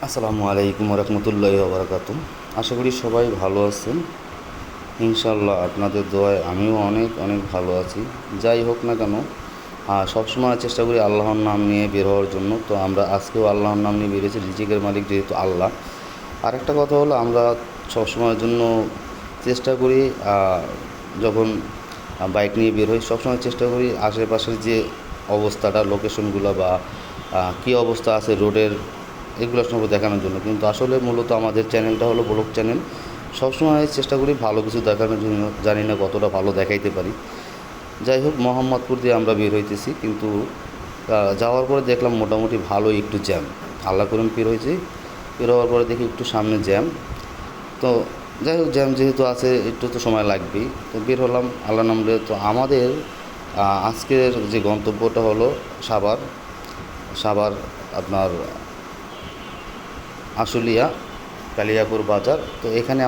আসসালামু আলাইকুম রহমতুল্লাহি ওয়া বারাকাতুহু। আশা করি সবাই ভালো আছেন। ইনশাআল্লাহ আপনাদের দোয়ায় আমিও অনেক অনেক ভালো আছি। যাই হোক না কেন, সবসময় চেষ্টা করি আল্লাহর নাম নিয়ে বের হওয়ার জন্য। তো আমরা আজকেও আল্লাহর নাম নিয়ে বেরিয়েছি, রিজিকের মালিক যেহেতু আল্লাহ। আরেকটা কথা হলো, আমরা সবসময়ের জন্য চেষ্টা করি যখন বাইক নিয়ে বের হই, সবসময় চেষ্টা করি আশেপাশের যে অবস্থাটা, লোকেশনগুলো বা কী অবস্থা আছে রোডের, এগুলো সব দেখানোর জন্য। কিন্তু আসলে মূলত আমাদের চ্যানেলটা হলো ব্লগ চ্যানেল। সবসময় চেষ্টা করি ভালো কিছু দেখানোর জন্য, জানি না কতটা ভালো দেখাইতে পারি। যাই হোক, মোহাম্মদপুর দিয়ে আমরা বের হইতেছি, কিন্তু যাওয়ার পরে দেখলাম মোটামুটি ভালোই একটু জ্যাম। আল্লাহ করুন বের হয়েছি, বের হওয়ার পরে দেখি একটু সামনে জ্যাম। তো যাই হোক, জ্যাম যেহেতু আছে একটু তো সময় লাগবেই, তো বের হলাম আল্লাহ নামলে। তো আমাদের আজকের যে গন্তব্যটা হলো সাভার। সাভার আপনার আশুলিয়া কালিয়াপুর বাজার। তো এখানে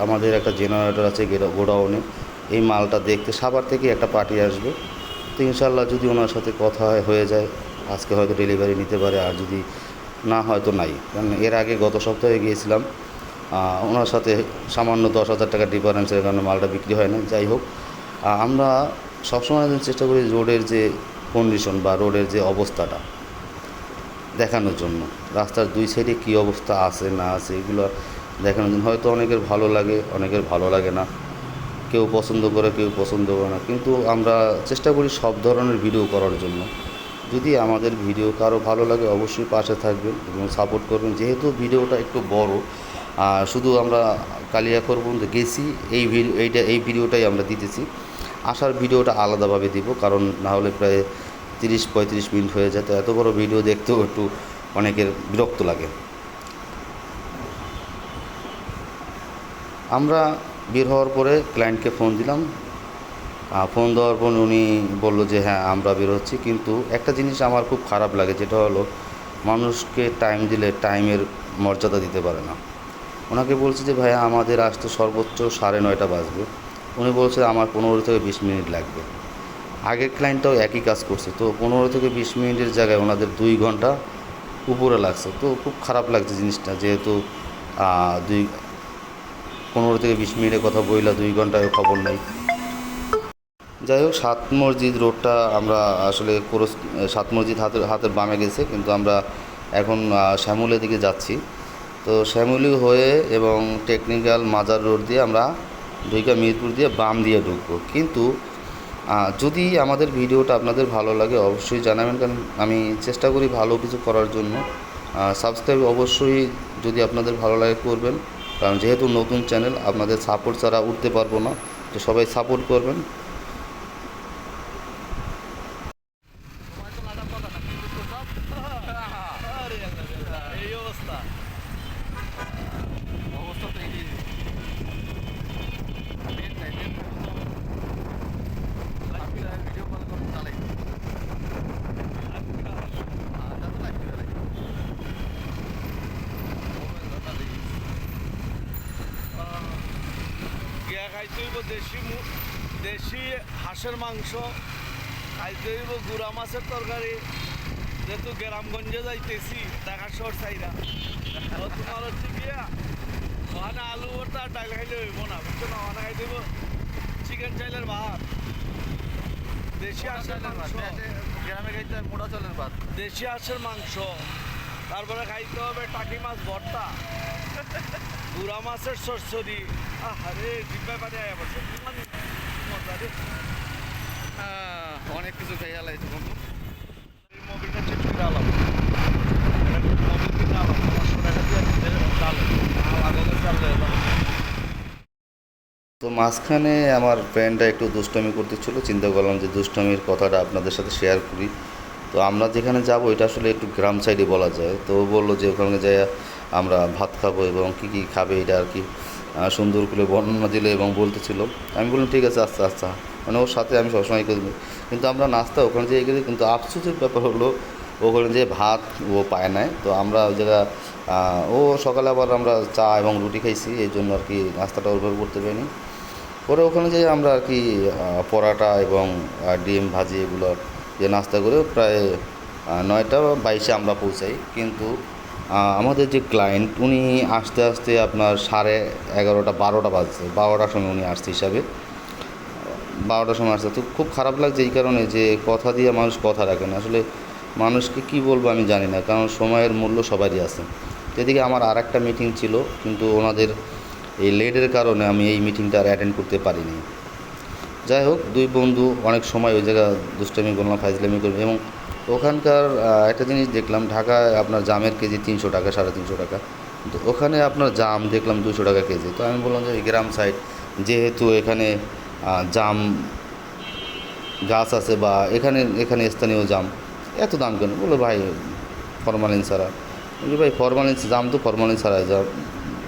আমাদের একটা জেনারেটর আছে গোডাউনে। এই মালটা দেখতে সাভার থেকে একটা পার্টি আসবে। তো ইনশাল্লাহ যদি ওনার সাথে কথা হয়ে যায়, আজকে হয়তো ডেলিভারি নিতে পারে, আর যদি না হয় তো নাই। কারণ এর আগে গত সপ্তাহে গিয়েছিলাম, ওনার সাথে সামান্য 10,000 টাকা ডিফারেন্সের কারণে মালটা বিক্রি হয় না। যাই হোক, আমরা সবসময় চেষ্টা করি রোডের যে কন্ডিশন বা রোডের যে অবস্থাটা দেখানোর জন্য, রাস্তার দুই সাইডে কী অবস্থা আছে না আছে এগুলো দেখানোর জন্য। হয়তো অনেকের ভালো লাগে, অনেকের ভালো লাগে না, কেউ পছন্দ করে কেউ পছন্দ করে না, কিন্তু আমরা চেষ্টা করি সব ধরনের ভিডিও করার জন্য। যদি আমাদের ভিডিও কারো ভালো লাগে, অবশ্যই পাশে থাকবেন এবং সাপোর্ট করবেন। যেহেতু ভিডিওটা একটু বড়, শুধু আমরা কালিয়াকৈর পর্যন্ত গেছি, এই ভিডিওটাই আমরা দিতেছি। আসার ভিডিওটা আলাদাভাবে দিব, কারণ না হলে প্রায় 30-35 মিনিট হয়ে যায়। তো এত বড় ভিডিও দেখতেও একটু অনেকের বিরক্ত লাগে। আমরা বের হওয়ার পরে ক্লায়েন্টকে ফোন দিলাম। ফোন দেওয়ার পর উনি বললো যে হ্যাঁ আমরা বের হচ্ছি। কিন্তু একটা জিনিস আমার খুব খারাপ লাগে, যেটা হলো মানুষকে টাইম দিলে টাইমের মর্যাদা দিতে পারে না। ওনাকে বলছি যে ভাইয়া আমাদের আসতে সর্বোচ্চ 9:30 বাজবে। উনি বলছে আমার 15 থেকে 20 মিনিট লাগবে। আগের ক্লায়েন্টটাও একই কাজ করছে, তো 15 থেকে 20 মিনিটের জায়গায় ওনাদের 2 ঘন্টা উপরে লাগছে। তো খুব খারাপ লাগছে জিনিসটা, যেহেতু 15 থেকে 20 মিনিটের কথা বইলা 2 ঘন্টায় খবর নাই। যাই হোক, সাত মসজিদ রোডটা আমরা আসলে সাত মসজিদ হাতের হাতের বামে গেছে, কিন্তু আমরা এখন শ্যামলের দিকে যাচ্ছি। তো শ্যামলি হয়ে এবং টেকনিক্যাল মাজার রোড দিয়ে আমরা মিরপুর দিয়ে বাম দিয়ে ঢুকবো। কিন্তু যদি আমাদের ভিডিওটা আপনাদের ভালো লাগে অবশ্যই জানাবেন, কারণ আমি চেষ্টা করি ভালো কিছু করার জন্য। সাবস্ক্রাইব অবশ্যই যদি আপনাদের ভালো লাগে করবেন, কারণ যেহেতু নতুন চ্যানেল, আপনাদের সাপোর্ট ছাড়া উঠতে পারবো না। তো সবাই সাপোর্ট করবেন। এই অবস্থা অবস্থা তো এই ভিডিও কল করে চালাই গিয়া খাইতে হইব দেশি হাঁসের মাংস, খাইতে হইব গুড়া মাছের তরকারি। যেহেতু গ্রামগঞ্জে যাইতেছি ঢাকা শহর চাইরা, তোমার হচ্ছে গিয়া ওখানে আলু ভর্তা আর ডাল খাইলে হইব না, বুঝছো না? ওখানে খাই দেবো চিকেন চাইলের ভাত, দেশি হাঁসের মাংস। গ্রামে খাইতে মোটা চালের ভাত, দেশি হাঁসের মাংস। তারপরে খাইতে হবে টাকি মাছ ভর্তা, গুড়া মাছের সরসরি। আরে জিব্বায় পানি আয়া পড়ছে, মজা রে। অনেক কিছু খাই আলাইছে বন্ধু। মোবিলটা চেঞ্জ করে আলাম, মোবিল কিনে আলাম 500 টাকা দিয়ে চাল আগে চাল। তো মাঝখানে আমার ফ্রেন্ডটা একটু দুষ্টামি করতেছিল, চিন্তা করলাম যে দুষ্টামির কথাটা আপনাদের সাথে শেয়ার করি। তো আমরা যেখানে যাব এটা আসলে একটু গ্রাম সাইডে বলা যায়। তো ও বললো যে ওখানে যাই আমরা ভাত খাবো এবং কী কী খাবে এটা আর কি সুন্দর করে বর্ণনা দিল এবং বলতেছিল। আমি বললাম ঠিক আছে, আচ্ছা আচ্ছা, মানে ওর সাথে আমি সবসময় করবো। কিন্তু আমরা নাস্তা ওখানে যেয়ে গেছি, কিন্তু আফসোসের ব্যাপার হলো ওখানে যে ভাত ও পায় নাই। তো আমরা ওই জায়গায় ও সকালে আবার আমরা চা এবং রুটি খাইছি, এই জন্য আর কি নাস্তাটা ওইভাবে করতে পারিনি। পরে ওখানে যেয়ে আমরা আর কি পরাটা এবং ডিম ভাজি এগুলো যে নাস্তা করে প্রায় 9:22 আমরা পৌঁছাই। কিন্তু আমাদের যে ক্লায়েন্ট উনি আসতে আসতে আপনার 11:30 12টা বাজছে, 12টার সময় উনি আসছে হিসাবে, 12টার সময় আসছে। তো খুব খারাপ লাগছে এই কারণে যে কথা দিয়ে মানুষ কথা রাখে না। আসলে মানুষকে কী বলবো আমি জানি না, কারণ সময়ের মূল্য সবারই আছে। এদিকে আমার আর একটা মিটিং ছিল, কিন্তু ওনাদের এই লেটের কারণে আমি এই মিটিংটা আর অ্যাটেন্ড করতে পারিনি। যাই হোক, দুই বন্ধু অনেক সময় ওই জায়গা দুষ্টামি করলাম, ফাইজলামি করলাম, এবং ওখানকার একটা জিনিস দেখলাম, ঢাকায় আপনার জামের কেজি 300 টাকা, 350 টাকা, তো ওখানে আপনার জাম দেখলাম 200 টাকা কেজি। তো আমি বললাম যে এই গ্রাম সাইড, যেহেতু এখানে জাম গাছ আছে বা এখানে এখানে স্থানীয় জাম, এত দাম কেন? বললো ভাই ফরমালিন ছাড়া। বলি ভাই ফরমালিন জাম তো ফরমালিন ছাড়াই,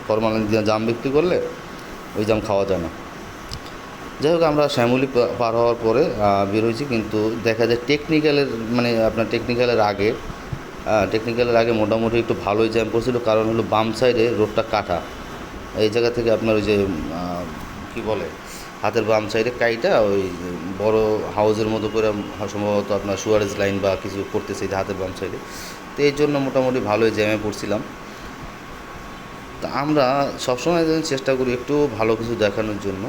ফরমালিন দিয়ে জাম বিক্রি করলে ওই জাম খাওয়া যায় না। যাই হোক, আমরা শ্যামলী পার হওয়ার পরে বের হয়েছি, কিন্তু দেখা যায় টেকনিক্যালের মানে আপনার টেকনিক্যালের আগে মোটামুটি একটু ভালোই জ্যাম পড়ছিল, কারণ হলো বাম সাইডে রোডটা কাটা। এই জায়গা থেকে আপনার ওই যে কী বলে, হাতের বাম সাইডে কাইটা ওই বড় হাউসের মতো করে সম্ভবত আপনার সুয়ারেজ লাইন বা কিছু করতেছে এই হাতের বাম সাইডে। তো এই জন্য মোটামুটি ভালোই জ্যামে পড়ছিলাম। তা আমরা সবসময় চেষ্টা করি একটু ভালো কিছু দেখানোর জন্য।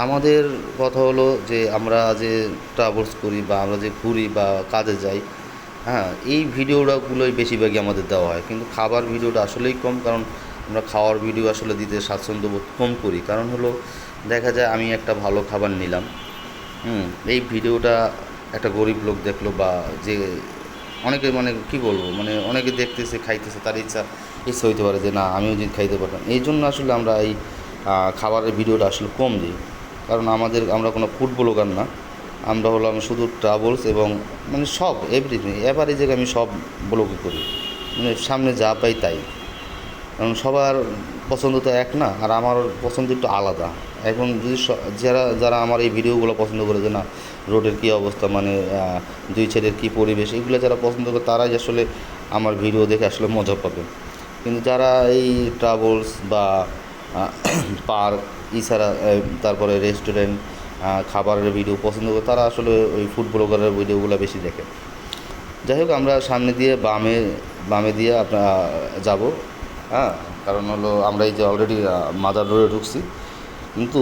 আমাদের কথা হলো যে আমরা যে ট্রাভেলস করি বা আমরা যে ঘুরি বা কাজে যাই, হ্যাঁ, এই ভিডিওগুলোই বেশিরভাগই আমাদের দেওয়া হয়, কিন্তু খাবার ভিডিওটা আসলেই কম, কারণ আমরা খাওয়ার ভিডিও আসলে দিতে স্বাচ্ছন্দ্য বোধ কম করি। কারণ হলো দেখা যায় আমি একটা ভালো খাবার নিলাম, এই ভিডিওটা একটা গরিব লোক দেখলো, বা যে অনেকে মানে কী বলবো, মানে অনেকে দেখতেছে খাইতেছে, তার ইচ্ছা হইতে পারে যে না আমিও যদি খাইতে পারতাম। এই জন্য আসলে আমরা এই খাবারের ভিডিওটা আসলে কম দিই, কারণ আমরা কোনো ফুড ব্লগার না, আমরা হলাম শুধু ট্রাভেলস এবং মানে সব এভরিথিং এভারেজে আমি সব ব্লগই করি, মানে সামনে যা পাই তাই। কারণ সবার পছন্দ তো এক না, আর আমার পছন্দ একটু আলাদা। এখন যদি যারা আমার এই ভিডিওগুলো পছন্দ করে, যে না রোডের কী অবস্থা, মানে দুই ছেলের কী পরিবেশ, এগুলো যারা পছন্দ করে তারাই আসলে আমার ভিডিও দেখে আসলে মজা পাবে। কিন্তু যারা এই ট্রাভেলস বা পার্ক এছাড়া তারপরে রেস্টুরেন্ট খাবারের ভিডিও পছন্দ করে, তারা আসলে ওই ফুড ব্লগারের ভিডিওগুলো বেশি দেখে। যাই হোক, আমরা সামনে দিয়ে বামে দিয়ে আপনার যাব, হ্যাঁ, কারণ হলো আমরা এই যে অলরেডি মাজার রোডে ঢুকছি। কিন্তু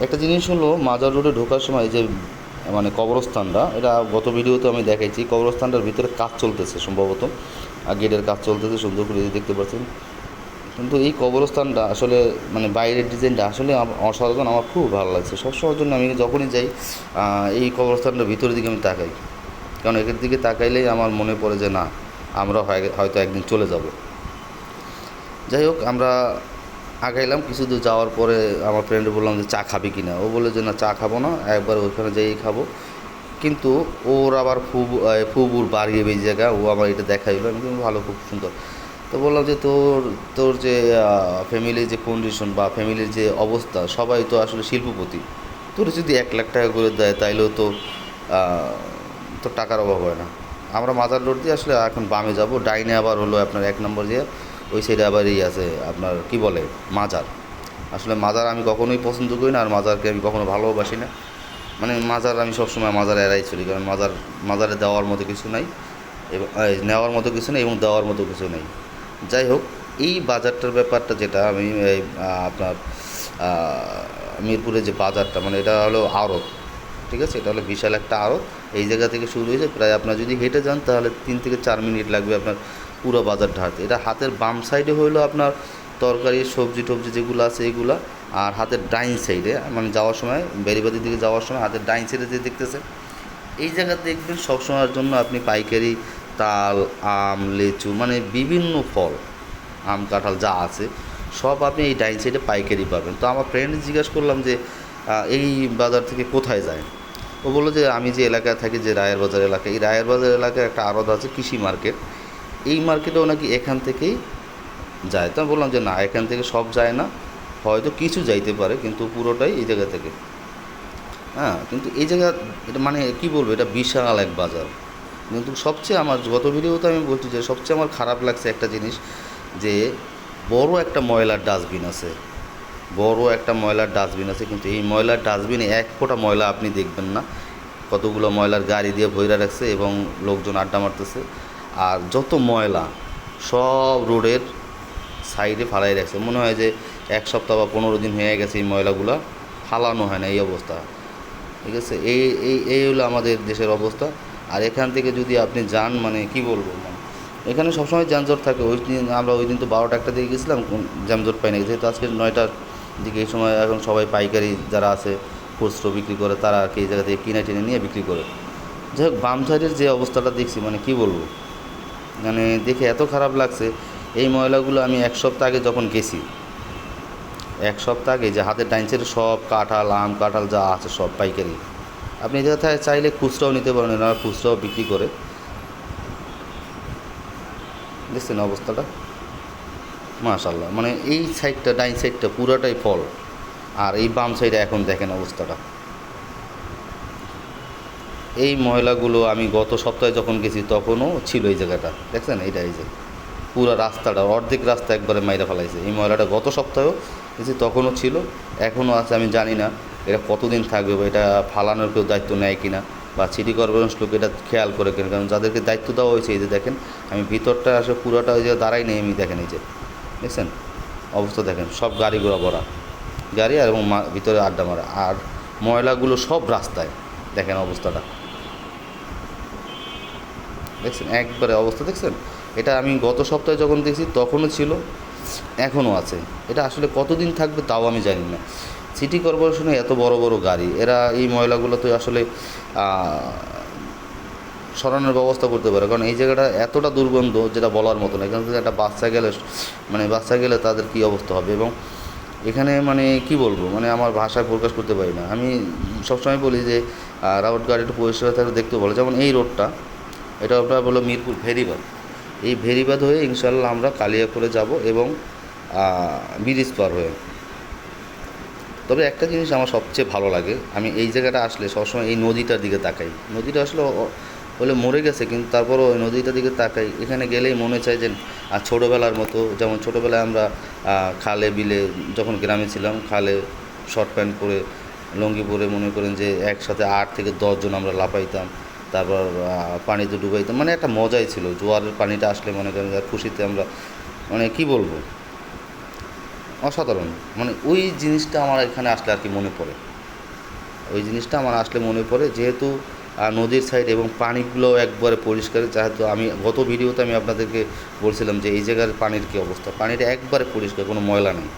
একটা জিনিস হলো, মাজার রোডে ঢোকার সময় যে মানে কবরস্থানটা, এটা গত ভিডিওতে আমি দেখাইছি, কবরস্থানটার ভিতরে কাজ চলতেছে সম্ভবত, গেটের কাজ চলতেছে, সুন্দর করে দেখতে পাচ্ছেন। কিন্তু এই কবরস্থানটা আসলে মানে বাইরের ডিজাইনটা আসলে অসাধারণ, আমার খুব ভালো লাগছে। সবসময়ের জন্য আমি যখনই যাই এই কবরস্থানটার ভিতরের দিকে আমি তাকাই, কারণ এর দিকে তাকাইলেই আমার মনে পড়ে যে না আমরা হয়তো একদিন চলে যাব। যাই হোক, আমরা আগাইলাম, কিছু দূর যাওয়ার পরে আমার ফ্রেন্ডে বললাম যে চা খাবি কি না, ও বলে যে না চা খাবো না, একবার ওইখানে যেয়েই খাবো। কিন্তু ওর আবার ফুবুর বাড়িয়ে এই জায়গা, ও আমার এটা দেখাইলো, আমি কিন্তু ভালো, খুব সুন্দর। তো বললাম যে তোর যে ফ্যামিলির যে কন্ডিশন বা ফ্যামিলির যে অবস্থা, সবাই তো আসলে শিল্পপতি, তোর যদি 1 লাখ টাকা করে দেয় তাইলেও তো তোর টাকার অভাব হয় না। আমরা মাজার রোড দিয়ে আসলে এখন বামে যাব, ডাইনে আবার হলো আপনার 1 নম্বর দিয়ে ওই সাইডে আবার আছে আপনার কি বলে মাজার। আসলে মাজার আমি কখনোই পছন্দ করি না, আর মাজারকে আমি কখনো ভালোবাসি না। মানে মাজার আমি সবসময় মাজার এড়াই চলি, কারণ মাজারে দেওয়ার মতো কিছু নাই, এবং নেওয়ার মতো কিছু নেই এবং দেওয়ার মতো কিছু নেই। যাই হোক, এই বাজারটার ব্যাপারটা যেটা আমি আপনার মিরপুরে যে বাজারটা, মানে এটা হলো আড়ত, ঠিক আছে, এটা হলো বিশাল একটা আড়ত। এই জায়গা থেকে শুরু হয়েছে, প্রায় আপনার যদি হেঁটে যান তাহলে 3 থেকে 4 মিনিট লাগবে আপনার পুরো বাজারটা হাঁটতে। এটা হাতের বাম সাইডে হইলো আপনার তরকারি সবজি টবজি যেগুলো আছে এগুলা, আর হাতের ডাইন সাইডে মানে যাওয়ার সময় বেরিবাদির দিকে যাওয়ার সময় হাতের ডাইন সাইডে যে দেখতেছে, এই জায়গা দেখবেন সবসময়ের জন্য আপনি পাইকারি তাল, আম, লিচু, মানে বিভিন্ন ফল, আম কাঁঠাল যা আছে সব আপনি এই ডাইন সাইডে পাইকারি পাবেন। তো আমার ফ্রেন্ড জিজ্ঞাসা করলাম যে এই বাজার থেকে কোথায় যায়, ও বললো যে আমি যে এলাকায় থাকি, যে রায়ের বাজার এলাকা, এই রায়ের বাজার এলাকায় একটা আড়ত আছে কৃষি মার্কেট, এই মার্কেটেও নাকি এখান থেকেই যায়। তো আমি বললাম যে না, এখান থেকে সব যায় না, হয়তো কিছু যাইতে পারে, কিন্তু পুরোটাই এই জায়গা থেকে। হ্যাঁ, কিন্তু এই জায়গা এটা মানে কী বলবো, এটা বিশাল এক বাজার। কিন্তু সবচেয়ে আমার গত ভিডিওতে আমি বলছি যে সবচেয়ে আমার খারাপ লাগছে একটা জিনিস, যে বড় একটা ময়লার ডাস্টবিন আছে, কিন্তু এই ময়লার ডাস্টবিনে 1 ফোঁটা ময়লা আপনি দেখবেন না। কতগুলো ময়লার গাড়ি দিয়ে ভইরা রাখছে এবং লোকজন আড্ডা মারতেছে, আর যত ময়লা সব রোডের সাইডে ফালাই রাখছে, মনে হয় যে 1 সপ্তাহ বা 15 দিন হয়ে গেছে এই ময়লাগুলো ফালানো হয় না, এই অবস্থা। ঠিক আছে, এই এই এই হলো আমাদের দেশের অবস্থা। আর এখান থেকে যদি আপনি যান, মানে কি বলবো, মানে এখানে সবসময় যানজট থাকে। ওই দিন তো 12টা 1টা দিকে গেছিলাম, যানজট পাই না, যেহেতু আজকে 9টার দিকে। এই সময় এখন সবাই পাইকারি যারা আছে খুচরো বিক্রি করে, তারা আর কি এই জায়গা থেকে কিনে টিনে নিয়ে বিক্রি করে। যাই হোক, বাম সাইডের যে অবস্থাটা দেখছি, মানে কি বলবো, মানে দেখে এত খারাপ লাগছে। এই ময়লাগুলো আমি 1 সপ্তাহ আগে যখন গেছি, 1 সপ্তাহ আগে, যে হাতের ডাইনসের সব কাঁঠাল, আম কাঁঠাল যা আছে সব পাইকারি। আপনি এটা চাইলে খুচরাও নিতে পারেন, এরা খুচরাও বিক্রি করে। দেখছেন অবস্থাটা, মাশাল্লাহ। মানে এই সাইডটা, ডাইন সাইডটা পুরাটাই ফল, আর এই বাম সাইডে এখন দেখেন অবস্থাটা। এই ময়লাগুলো আমি গত সপ্তাহে যখন গেছি তখনও ছিল এই জায়গাটা, দেখছেন এইটা, এই যে পুরো রাস্তাটা অর্ধেক রাস্তা একবারে মাইরা ফেলাইছে। এই ময়লাটা গত সপ্তাহেও গেছি, তখনও ছিল, এখনও আছে। আমি জানি না এটা কতদিন থাকবে, বা এটা ফালানোর কেউ দায়িত্ব নেয় কিনা, বা সিটি কর্পোরেশন লোক এটা খেয়াল করে কিনা। কারণ যাদেরকে দায়িত্ব দেওয়া হয়েছে, এই যে দেখেন, আমি ভিতরটা আসলে পুরোটা ওই যে দাঁড়াই নেই, আমি দেখেন এই যে দেখছেন অবস্থা, দেখেন সব গাড়ি ঘোড়া ভরা গাড়ি, আর এবং ভিতরে আড্ডা মারা, আর ময়লাগুলো সব রাস্তায়, দেখেন অবস্থাটা, দেখছেন একবারে অবস্থা, দেখছেন। এটা আমি গত সপ্তাহে যখন দেখছি তখনও ছিল, এখনও আছে। এটা আসলে কতদিন থাকবে তাও আমি জানি না। সিটি কর্পোরেশনে এত বড় বড় গাড়ি, এরা এই ময়লাগুলো তো আসলে সরানোর ব্যবস্থা করতে পারে, কারণ এই জায়গাটা এতটা দুর্গন্ধ যেটা বলার মতো না। এখান থেকে একটা বাচ্চা গেলে তাদের কী অবস্থা হবে। এবং এখানে মানে কি বলবো, মানে আমার ভাষায় প্রকাশ করতে পারি না। আমি সবসময় বলি যে রাউট গাড়ি একটু পরিষ্কার থাকলে দেখতে বলে। যেমন এই রোডটা, এটা আপনার বলো মিরপুর ভেরিবাদ। এই ভেরিবাদ হয়ে ইনশাল্লাহ আমরা কালিয়াকৈরে যাব, এবং ব্রিজ পার হয়ে। তবে একটা জিনিস আমার সবচেয়ে ভালো লাগে, আমি এই জায়গাটা আসলে সবসময় এই নদীটার দিকে তাকাই। নদীটা আসলে বলে মরে গেছে, কিন্তু তারপরও ওই নদীটার দিকে তাকাই। এখানে গেলেই মনে চায় যে ছোটোবেলার মতো, যেমন ছোটোবেলায় আমরা খালে বিলে যখন গ্রামে ছিলাম, খালে শর্ট প্যান্ট পরে, লুঙ্গি পরে, মনে করেন যে একসাথে 8 থেকে 10 জন আমরা লাফাইতাম, তারপর পানিতে ডুবাইতাম। মানে একটা মজাই ছিল। জোয়ারের পানিটা আসলে মনে করেন যে খুশিতে আমরা, মানে কি বলবো, অসাধারণ। মানে ওই জিনিসটা আমার এখানে আসলে আর কি মনে পড়ে, ওই জিনিসটা আমার আসলে মনে পড়ে। যেহেতু নদীর সাইড এবং পানিগুলোও একবারে পরিষ্কার। যেহেতু আমি গত ভিডিওতে আমি আপনাদেরকে বলছিলাম যে এই জায়গার পানির কী অবস্থা, পানিটা একবারে পরিষ্কার, কোনো ময়লা নেই।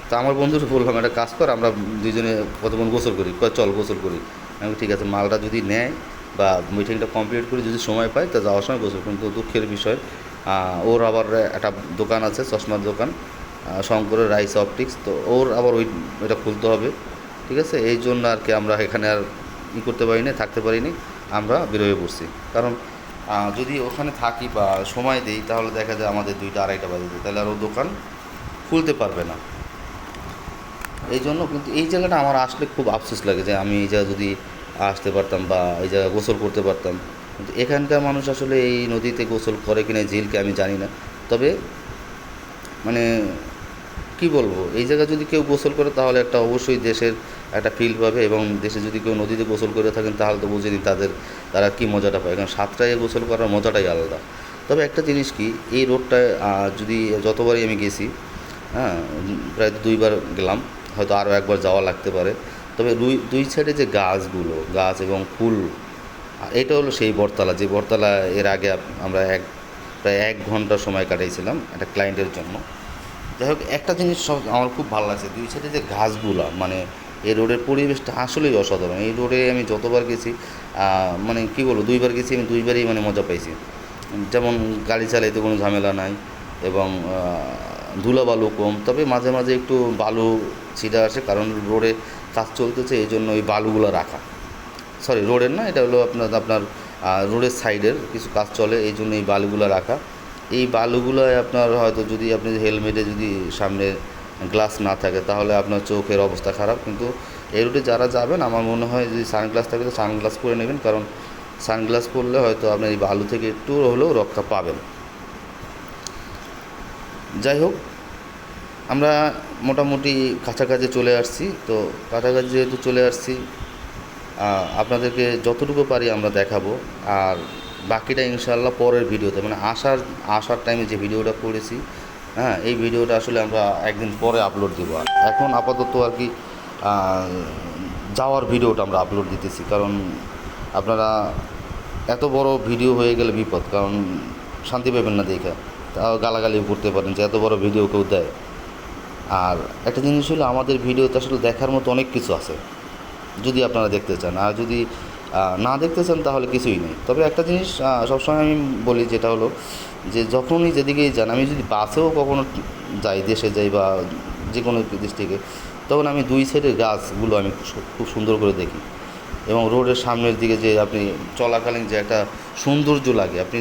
তো আমার বন্ধুকে বললাম, একটা কাজ কর, আমরা দুজনে কতক্ষণ গোসল করি, চল গোসল করি। আমি ঠিক আছে, মালটা যদি নেয় বা মিটিংটা কমপ্লিট করি, যদি সময় পাই তা যাওয়ার সময় গোসল। কিন্তু দুঃখের বিষয়, ওর আবার একটা দোকান আছে, চশমার দোকান, শঙ্করের রাইস অপটিক্স। তো ওর আবার ওইটা খুলতে হবে। ঠিক আছে, এই জন্য আর কি আমরা এখানে আর করতে পারিনি, থাকতে পারিনি, আমরা বেরোয় পড়ছি। কারণ যদি ওখানে থাকি বা সময় দিই, তাহলে দেখা যায় আমাদের 2টা 2:30 বাজে, তাহলে আর ও দোকান খুলতে পারবে না। এই জন্য কিন্তু এই জায়গাটা আমার আসলে খুব আফসোস লাগে যে আমি এই জায়গা যদি আসতে পারতাম বা এই জায়গায় গোসল করতে পারতাম। কিন্তু এখানকার মানুষ আসলে এই নদীতে গোসল করে কিনা, ঝিলকে আমি জানি না। তবে মানে কি বলবো, এই জায়গায় যদি কেউ গোসল করে তাহলে একটা অবশ্যই দেশের একটা ফিল পাবে। এবং দেশে যদি কেউ নদীতে গোসল করে থাকেন, তাহলে তো বুঝে নিন তারা কী মজাটা পায়, কারণ সাঁতরায় গোসল করার মজাটাই আলাদা। তবে একটা জিনিস কি, এই রোডটায় যদি যতবারই আমি গেছি, হ্যাঁ, প্রায় 2বার গেলাম, হয়তো আরও একবার যাওয়া লাগতে পারে। তবে দুই সাইডে যে গাছ এবং ফুল, এটা হলো সেই বটতলা, যে বটতলা এর আগে আমরা প্রায় 1 ঘন্টা সময় কাটাইছিলাম একটা ক্লায়েন্টের জন্য। যাই হোক, একটা জিনিস সব আমার খুব ভালো লাগছে, 2 সাইডে যে গাছগুলা, মানে এই রোডের পরিবেশটা আসলেই অসাধারণ। এই রোডে আমি যতবার গেছি, মানে কী বলবো, 2বার গেছি, আমি 2বারই মানে মজা পাইছি। যেমন গাড়ি চালাইতে কোনো ঝামেলা নাই, এবং ধুলাবালু কম। তবে মাঝে মাঝে একটু বালু ছিটা আসে, কারণ রোডে কাজ চলতেছে, এই জন্য ওই বালুগুলো রাখা। সরি, রোডের না, এটা হলো আপনার রোডের সাইডের কিছু কাজ চলে, এই জন্য এই বালুগুলো রাখা। এই বালুগুলোয় আপনার হয়তো যদি আপনি হেলমেটে যদি সামনে গ্লাস না থাকে, তাহলে আপনার চোখের অবস্থা খারাপ। কিন্তু এই রুটে যারা যাবেন, আমার মনে হয় যদি সানগ্লাস থাকে তো সানগ্লাস পরে নেবেন, কারণ সানগ্লাস পরলে হয়তো আপনার এই বালু থেকে একটু হলেও রক্ষা পাবেন। যাই হোক, আমরা মোটামুটি কাছাকাছি চলে আসছি। তো কাছাকাছি যেহেতু চলে আসছি, আপনাদেরকে যতটুকু পারি আমরা দেখাবো। আর বাকিটা ইনশাআল্লাহ পরের ভিডিওতে, মানে আসার টাইমে যে ভিডিওটা করেছি, হ্যাঁ, এই ভিডিওটা আসলে আমরা একদিন পরে আপলোড দেবো। এখন আপাতত আর কি যাওয়ার ভিডিওটা আমরা আপলোড দিতেছি, কারণ আপনারা এত বড় ভিডিও হয়ে গেলে বিপদ, কারণ শান্তি পাবেন না দেখে, তাও গালাগালি করতে পারেন যে এত বড় ভিডিও কেউ দেয়। আর একটা জিনিস হলো, আমাদের ভিডিওতে আসলে দেখার মতো অনেক কিছু আছে যদি আপনারা দেখতে চান, আর যদি না দেখতে চান তাহলে কিছুই নেই। তবে একটা জিনিস সবসময় আমি বলি, যেটা হলো যে যখনই যেদিকেই যান, আমি যদি বাসেও কখনো যাই, দেশে যাই বা যে কোনো ডিস্ট্রিক্টে, তখন আমি দুই সাইডের গাছগুলো আমি খুব সুন্দর করে দেখি, এবং রোডের সামনের দিকে যে আপনি চলাকালীন যে একটা সৌন্দর্য লাগে, আপনি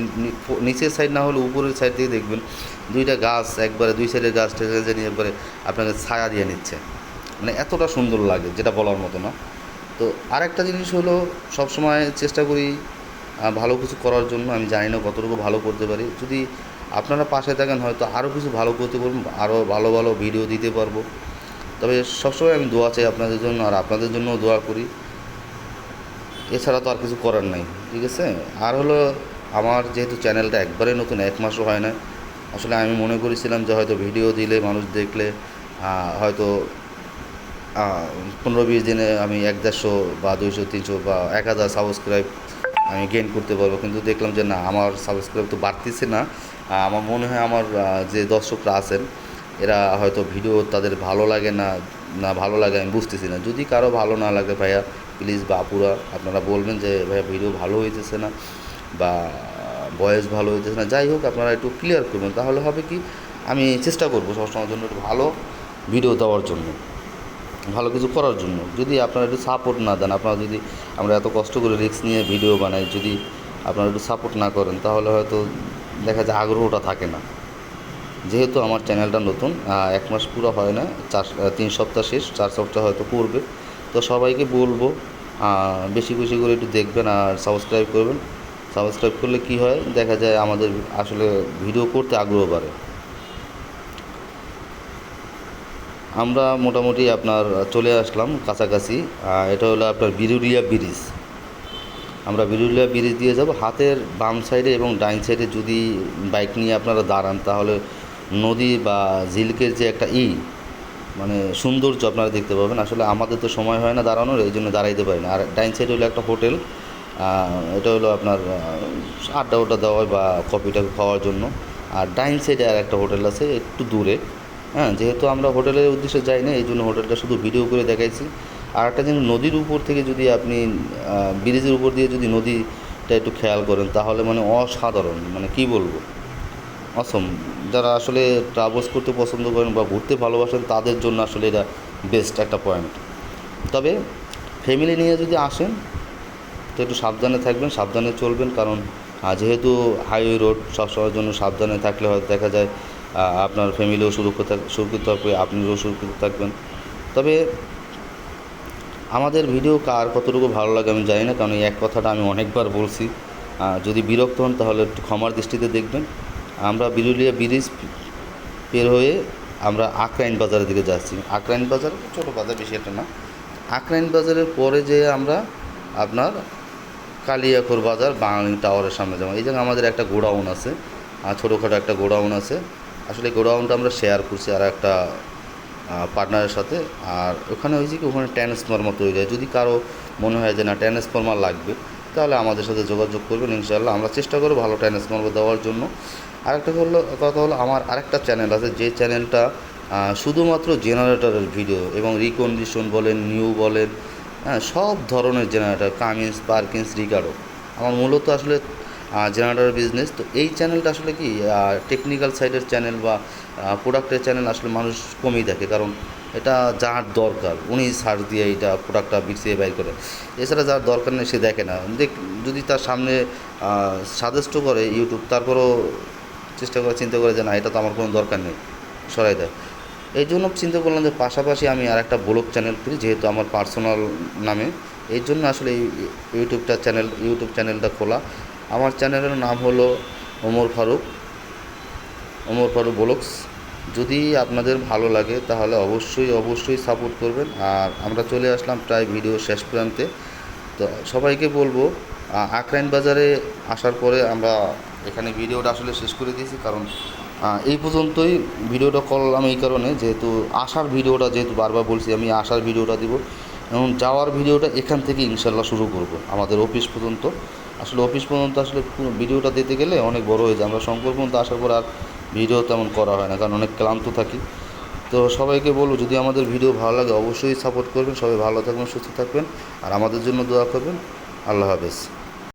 নিচের সাইড না হলে উপরের সাইড থেকে দেখবেন দুইটা গাছ একবারে দুই সাইডের গাছ টেনে নিয়ে একবারে আপনাকে ছায়া দিয়ে নিচ্ছে, মানে এতটা সুন্দর লাগে যেটা বলার মতো না। তো আরেকটা জিনিস হলো, সবসময় চেষ্টা করি ভালো কিছু করার জন্য। আমি জানি না কতটুকু ভালো করতে পারি, যদি আপনারা পাশে থাকেন হয়তো আরও কিছু ভালো করতে পারবো, আরও ভালো ভালো ভিডিও দিতে পারবো। তবে সবসময় আমি দোয়া চাই আপনাদের জন্য, আর আপনাদের জন্যও দোয়া করি, এছাড়া তো আর কিছু করার নাই, ঠিক আছে। আর হলো, আমার যেহেতু চ্যানেলটা একবারে নতুন, 1 মাসও হয় না, আসলে আমি মনে করেছিলাম যে হয়তো ভিডিও দিলে মানুষ দেখলে হয়তো 15-20 দিনে আমি 100-150 বা 200-300 বা 1000 সাবস্ক্রাইব আমি গেইন করতে পারবো, কিন্তু দেখলাম যে না, আমার সাবস্ক্রাইব তো বাড়তেছে না। আমার মনে হয় আমার যে দর্শকরা আছেন, এরা হয়তো ভিডিও তাদের ভালো লাগে না, ভালো লাগে আমি বুঝতেছি না। যদি কারো ভালো না লাগে ভাইয়া, প্লিজ বা আপুরা, আপনারা বলবেন যে ভাইয়া ভিডিও ভালো হইতেছে না বা ভয়েস ভালো হইতেছে না, যাই হোক আপনারা একটু ক্লিয়ার করবেন, তাহলে হবে কি, আমি চেষ্টা করবো সবসময়ের জন্য একটু ভালো ভিডিও দেওয়ার জন্য, ভালো কিছু করার জন্য। যদি আপনারা একটু সাপোর্ট না দেন, আপনারা যদি, আমরা এত কষ্ট করে রিস্ক নিয়ে ভিডিও বানাই, যদি আপনারা একটু সাপোর্ট না করেন, তাহলে হয়তো দেখা যায় আগ্রহটা থাকে না। যেহেতু আমার চ্যানেলটা নতুন, 1 মাস পুরো হয় না, 3 সপ্তাহ শেষ, 4 সপ্তাহ হয়তো করবে, তো সবাইকে বলবো বেশি বেশি করে একটু দেখবেন আর সাবস্ক্রাইব করবেন। সাবস্ক্রাইব করলে কি হয়, দেখা যায় আমাদের আসলে ভিডিও করতে আগ্রহ বাড়ে। আমরা মোটামুটি আপনার চলে আসলাম কাছাকাছি, এটা হলো আপনার বিরুলিয়া ব্রিজ। আমরা বিরুলিয়া ব্রিজ দিয়ে যাব। হাতের বাম সাইডে এবং ডাইন সাইডে যদি বাইক নিয়ে আপনারা দাঁড়ান, তাহলে নদী বা ঝিলকের যে একটা মানে সৌন্দর্য আপনারা দেখতে পাবেন। আসলে আমাদের তো সময় হয় না দাঁড়ানোর, এই জন্য দাঁড়াইতে পারি না। আর ডাইন সাইডে হলো একটা হোটেল, এটা হলো আপনার আড্ডা দেওয়া বা কফিটা খাওয়ার জন্য। আর ডাইন সাইডে আর একটা হোটেল আছে একটু দূরে, হ্যাঁ, যেহেতু আমরা হোটেলের উদ্দেশ্যে যাই না, এই জন্য হোটেলটা শুধু ভিডিও করে দেখাইছি। আর একটা জিনিস, নদীর উপর থেকে যদি আপনি ব্রিজের উপর দিয়ে যদি নদীটা একটু খেয়াল করেন, তাহলে মানে অসাধারণ, মানে কি বলবো, অসম। যারা আসলে ট্রাভেলস করতে পছন্দ করেন বা ঘুরতে ভালোবাসেন, তাদের জন্য আসলে এটা বেস্ট একটা পয়েন্ট। তবে ফ্যামিলি নিয়ে যদি আসেন তো একটু সাবধানে থাকবেন, সাবধানে চলবেন, কারণ যেহেতু হাইওয়ে রোড, সবসময়ের জন্য সাবধানে থাকলে হয়তো দেখা যায় আপনার ফ্যামিলিও সুরক্ষিত থাকবে, আপনিও সুরক্ষিত থাকবেন। তবে আমাদের ভিডিও কার কতটুকু ভালো লাগে আমি জানি না, কারণ এই এক কথাটা আমি অনেকবার বলছি। যদি বিরক্ত হন তাহলে একটু ক্ষমার দৃষ্টিতে দেখবেন। আমরা বিরুলিয়া ব্রিজ পের হয়ে আমরা আকরাইন বাজারের দিকে যাচ্ছি। আকরাইন বাজার ছোটো বাজার, বেশি একটা না। আকরাইন বাজারের পরে যেয়ে আমরা আপনার কালিয়াকৈর বাজার বাঙালি টাওয়ারের সামনে যাবো। এই জায়গায় আমাদের একটা গোডাউন আছে, ছোটোখাটো একটা গোডাউন আছে। আসলে গোডাউনটা আমরা শেয়ার করছি আর একটা পার্টনারের সাথে। আর ওখানে হয়েছে কি, ওখানে ট্রান্সফরমার তৈরি হয়। যদি কারো মনে হয় যে না ট্রান্সফরমার লাগবে, তাহলে আমাদের সাথে যোগাযোগ করবেন, ইনশাআল্লাহ আমরা চেষ্টা করব ভালো ট্রান্সফরমার দেওয়ার জন্য। আরেকটা কথা হলো, আমার আরেকটা চ্যানেল আছে, যে চ্যানেলটা শুধুমাত্র জেনারেটরের ভিডিও এবং রিকন্ডিশন বলেন, নিউ বলেন, হ্যাঁ, সব ধরনের জেনারেটর, কামিন্স, পারকিন্স, রিকার্ডো। আমার মূলত আসলে জেনারেটর বিজনেস। তো এই চ্যানেলটা আসলে কি টেকনিক্যাল সাইডের চ্যানেল বা প্রোডাক্টের চ্যানেল আসলে মানুষ কমই দেখে, কারণ এটা যার দরকার উনি সার্চ দিয়ে এইটা প্রোডাক্টটা বিছিয়ে বাইর করে। এছাড়া যার দরকার নেই সে দেখে না। যদি তার সামনে সাজেস্টও করে ইউটিউব, তারপরও চিন্তা করে যে না, এটা তো আমার কোনো দরকার নেই, সরাই দেয়। এই জন্য চিন্তা করলাম যে পাশাপাশি আমি আর একটা ব্লগ চ্যানেল করি, যেহেতু আমার পার্সোনাল নামে। এই জন্য আসলে এই ইউটিউব চ্যানেলটা খোলা। আমার চ্যানেলের নাম হলো ওমর ফারুক ব্লগস। যদি আপনাদের ভালো লাগে তাহলে অবশ্যই সাপোর্ট করবেন। আর আমরা চলে আসলাম প্রায় ভিডিও শেষ প্রান্তে। তো সবাইকে বলবো আখরাইন বাজারে আসার পরে আমরা এখানে ভিডিওটা আসলে শেষ করে দিয়েছি, কারণ এই পর্যন্তই ভিডিওটা করলাম এই কারণে, যেহেতু আসার ভিডিওটা যেহেতু বারবার বলছি আমি আসার ভিডিওটা দিব, এবং যাওয়ার ভিডিওটা এখান থেকে ইনশাল্লাহ শুরু করব আমাদের অফিস পর্যন্ত। আসলে অফিস পর্যন্ত আসলে ভিডিওটা দিতে গেলে অনেক বড় হয়ে যায়, আমরা শঙ্কর পর্যন্ত আসার পর আর ভিডিও তেমন করা হয় না, কারণ অনেক ক্লান্ত থাকি। তো সবাইকে বলবো যদি আমাদের ভিডিও ভালো লাগে অবশ্যই সাপোর্ট করবেন, সবাই ভালো থাকবেন, সুস্থ থাকবেন, আর আমাদের জন্য দোয়া করবেন। আল্লাহ হাফেজ।